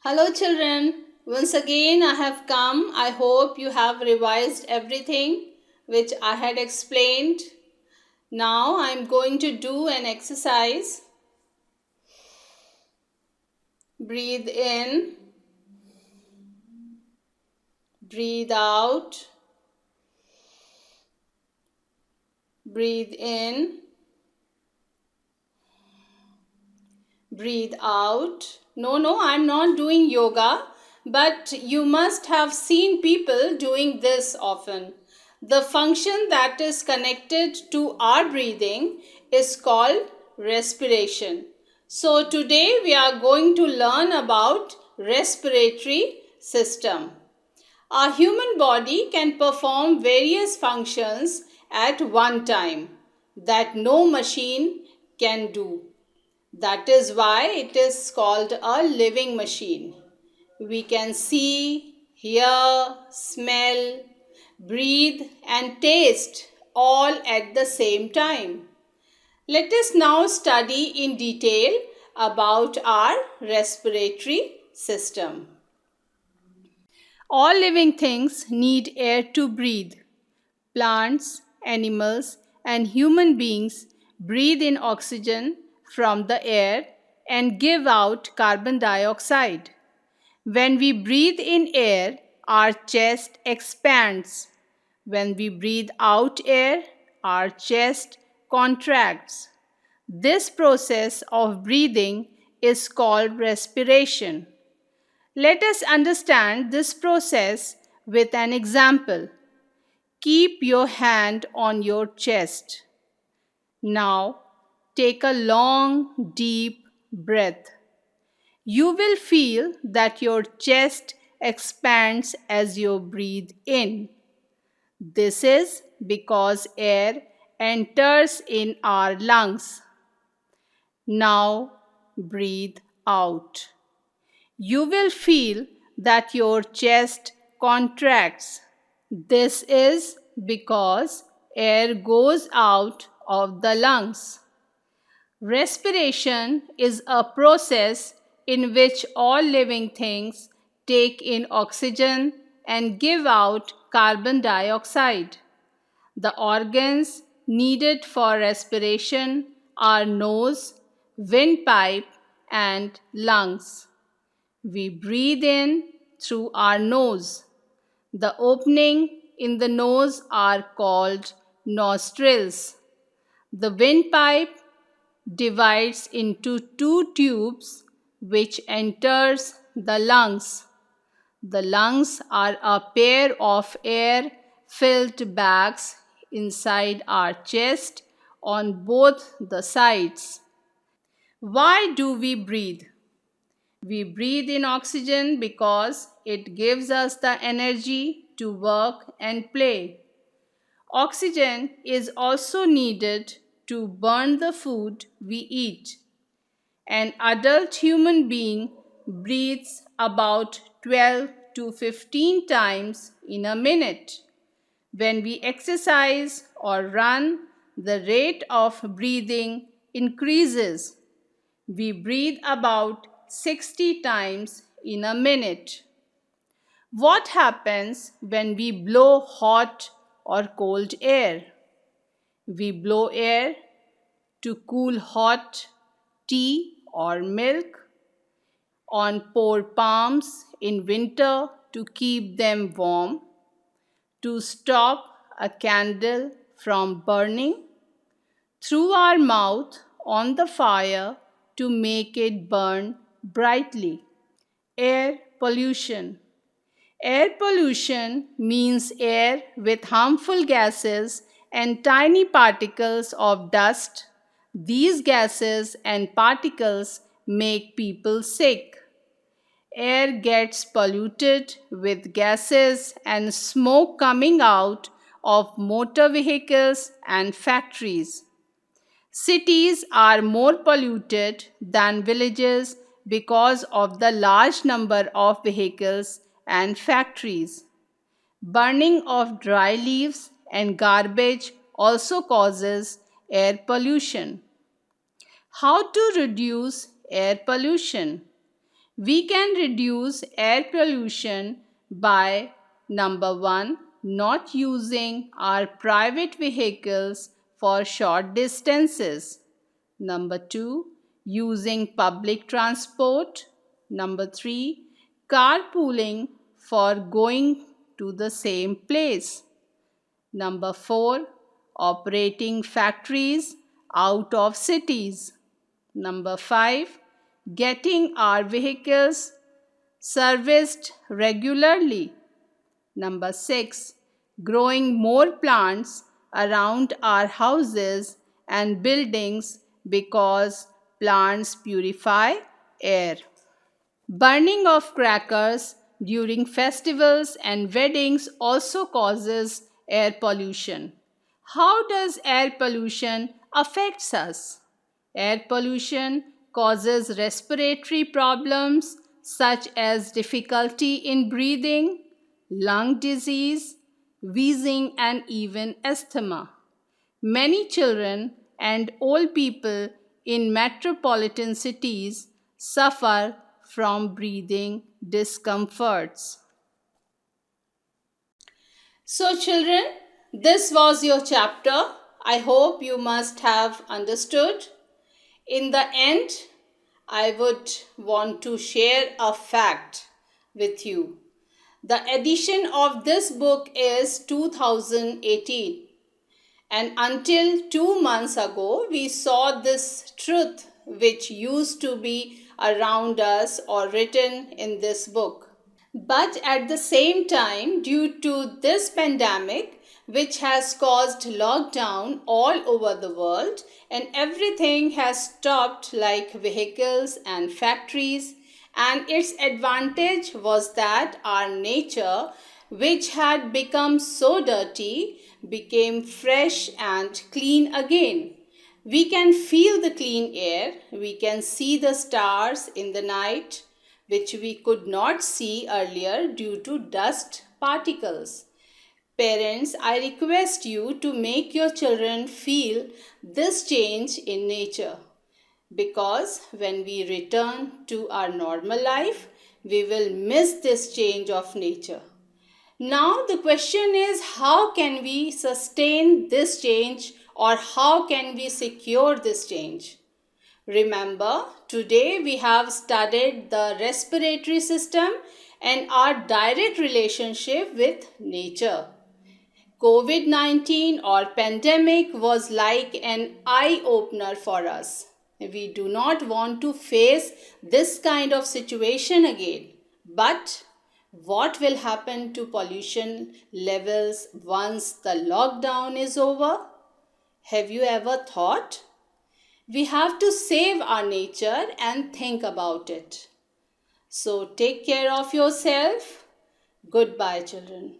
Hello, children. Once again, I have come. I hope you have revised everything which I had explained. Now, I am going to do an exercise. Breathe in, breathe out, breathe in, breathe out. No, I'm not doing yoga, but you must have seen people doing this often. The function that is connected to our breathing is called respiration. So today we are going to learn about respiratory system. Our human body can perform various functions at one time that no machine can do. That is why it is called a living machine. We can see, hear, smell, breathe, and taste all at the same time. Let us now study in detail about our respiratory system. All living things need air to breathe. Plants, animals, and human beings breathe in oxygen from the air and give out carbon dioxide. When we breathe in air, our chest expands. When we breathe out air, our chest contracts. This process of breathing is called respiration. Let us understand this process with an example. Keep your hand on your chest. Now, take a long, deep breath. You will feel that your chest expands as you breathe in. This is because air enters in our lungs. Now, breathe out. You will feel that your chest contracts. This is because air goes out of the lungs. Respiration is a process in which all living things take in oxygen and give out carbon dioxide. The organs needed for respiration are nose, windpipe, and lungs. We breathe in through our nose. The opening in the nose are called nostrils. The windpipe divides into two tubes which enters the lungs. The lungs are a pair of air-filled bags inside our chest on both the sides. Why do we breathe? We breathe in oxygen because it gives us the energy to work and play. Oxygen is also needed to burn the food we eat. An adult human being breathes about 12 to 15 times in a minute. When we exercise or run, the rate of breathing increases. We breathe about 60 times in a minute. What happens when we blow hot or cold air? We blow air to cool hot tea or milk, on poor palms in winter to keep them warm, to stop a candle from burning, through our mouth on the fire to make it burn brightly. Air pollution. Air pollution means air with harmful gases and tiny particles of dust. These gases and particles make people sick. Air gets polluted with gases and smoke coming out of motor vehicles and factories. Cities are more polluted than villages because of the large number of vehicles and factories. Burning of dry leaves and garbage also causes air pollution. How to reduce air pollution? We can reduce air pollution by number 1, not using our private vehicles for short distances. Number 2, using public transport. Number 3, carpooling for going to the same place. Number 4, operating factories out of cities. Number 5, getting our vehicles serviced regularly. Number 6, growing more plants around our houses and buildings because plants purify air. Burning of crackers during festivals and weddings also causes air pollution. How does air pollution affects us? Air pollution causes respiratory problems such as difficulty in breathing, lung disease, wheezing, and even asthma. Many children and old people in metropolitan cities suffer from breathing discomforts. So, children, this was your chapter. I hope you must have understood. In the end, I would want to share a fact with you. The edition of this book is 2018. And until 2 months ago, we saw this truth which used to be around us or written in this book. But at the same time, due to this pandemic, which has caused lockdown all over the world, and everything has stopped like vehicles and factories, and its advantage was that our nature, which had become so dirty, became fresh and clean again. We can feel the clean air, we can see the stars in the night, which we could not see earlier due to dust particles. Parents, I request you to make your children feel this change in nature, because when we return to our normal life, we will miss this change of nature. Now, the question is, how can we sustain this change, or how can we secure this change? Remember, today we have studied the respiratory system and our direct relationship with nature. COVID 19 or pandemic was like an eye opener for us. We do not want to face this kind of situation again. But what will happen to pollution levels once the lockdown is over? Have you ever thought? We have to save our nature and think about it. So take care of yourself. Goodbye, children.